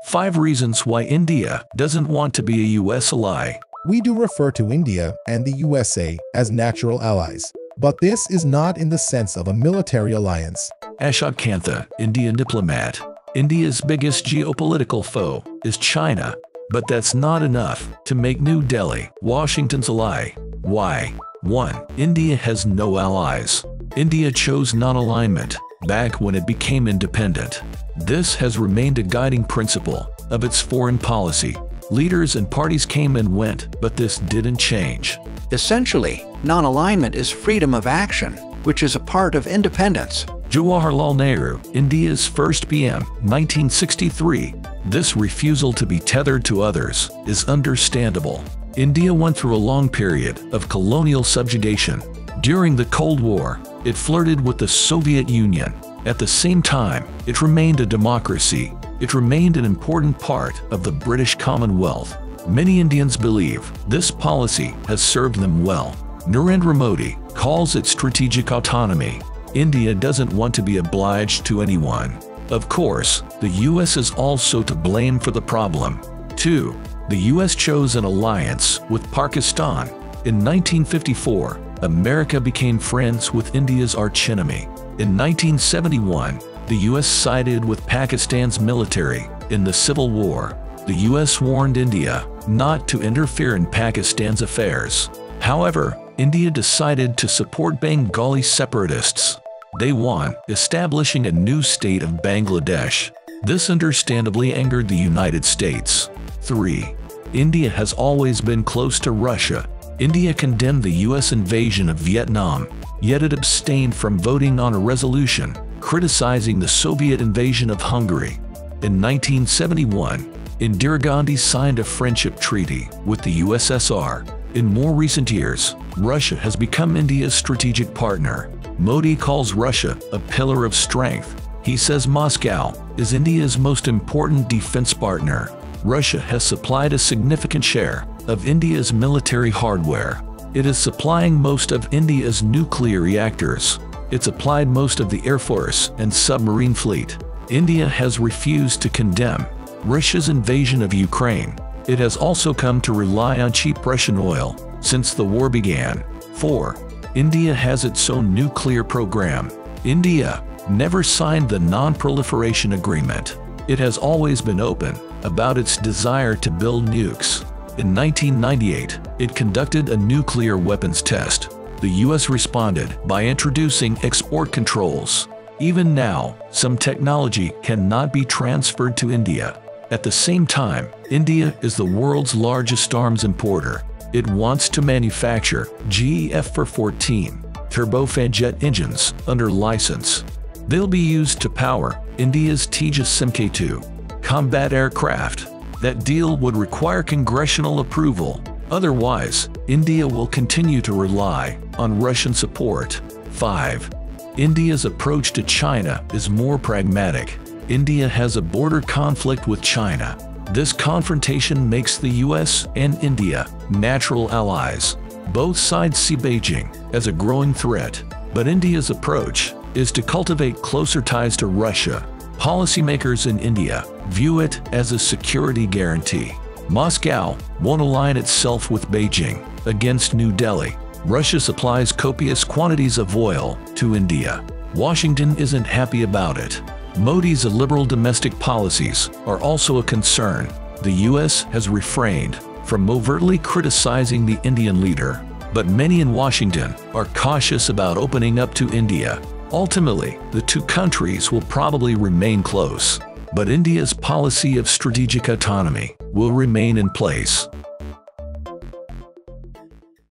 5 reasons why India doesn't want to be a US ally. We do refer to India and the USA as natural allies, but this is not in the sense of a military alliance. Ashok Kantha, Indian diplomat. India's biggest geopolitical foe is China, but that's not enough to make New Delhi Washington's ally. Why? 1. India has no allies. India chose non-alignment back when it became independent. This has remained a guiding principle of its foreign policy. Leaders and parties came and went, but this didn't change. Essentially, non-alignment is freedom of action, which is a part of independence. Jawaharlal Nehru, India's first PM, 1963. This refusal to be tethered to others is understandable. India went through a long period of colonial subjugation. During the Cold War, it flirted with the Soviet Union. At the same time, it remained a democracy. It remained an important part of the British Commonwealth. Many Indians believe this policy has served them well. Narendra Modi calls it strategic autonomy. India doesn't want to be obliged to anyone. Of course, the US is also to blame for the problem. 2. The US chose an alliance with Pakistan. In 1954, America became friends with India's archenemy. In 1971, the US sided with Pakistan's military in the Civil War. The US warned India not to interfere in Pakistan's affairs. However, India decided to support Bengali separatists. They won, establishing a new state of Bangladesh. This understandably angered the United States. 3. India has always been close to Russia. India condemned the US invasion of Vietnam, yet it abstained from voting on a resolution criticizing the Soviet invasion of Hungary. In 1971, Indira Gandhi signed a friendship treaty with the USSR. In more recent years, Russia has become India's strategic partner. Modi calls Russia a pillar of strength. He says Moscow is India's most important defense partner. Russia has supplied a significant share of India's military hardware. It is supplying most of India's nuclear reactors. It supplied most of the Air Force and submarine fleet. India has refused to condemn Russia's invasion of Ukraine. It has also come to rely on cheap Russian oil since the war began. 4. India has its own nuclear program. India never signed the Non-Proliferation Agreement. It has always been open about its desire to build nukes. In 1998, it conducted a nuclear weapons test. The US responded by introducing export controls. Even now, some technology cannot be transferred to India. At the same time, India is the world's largest arms importer. It wants to manufacture GE F-14 turbofan jet engines under license. They'll be used to power India's Tejas Mk2 combat aircraft. That deal would require congressional approval. Otherwise, India will continue to rely on Russian support. 5. India's approach to China is more pragmatic. India has a border conflict with China. This confrontation makes the US and India natural allies. Both sides see Beijing as a growing threat, but India's approach is to cultivate closer ties to Russia. Policymakers in India view it as a security guarantee. Moscow won't align itself with Beijing against New Delhi. Russia supplies copious quantities of oil to India. Washington isn't happy about it. Modi's liberal domestic policies are also a concern. The US has refrained from overtly criticizing the Indian leader, but many in Washington are cautious about opening up to India. Ultimately, the two countries will probably remain close, but India's policy of strategic autonomy will remain in place.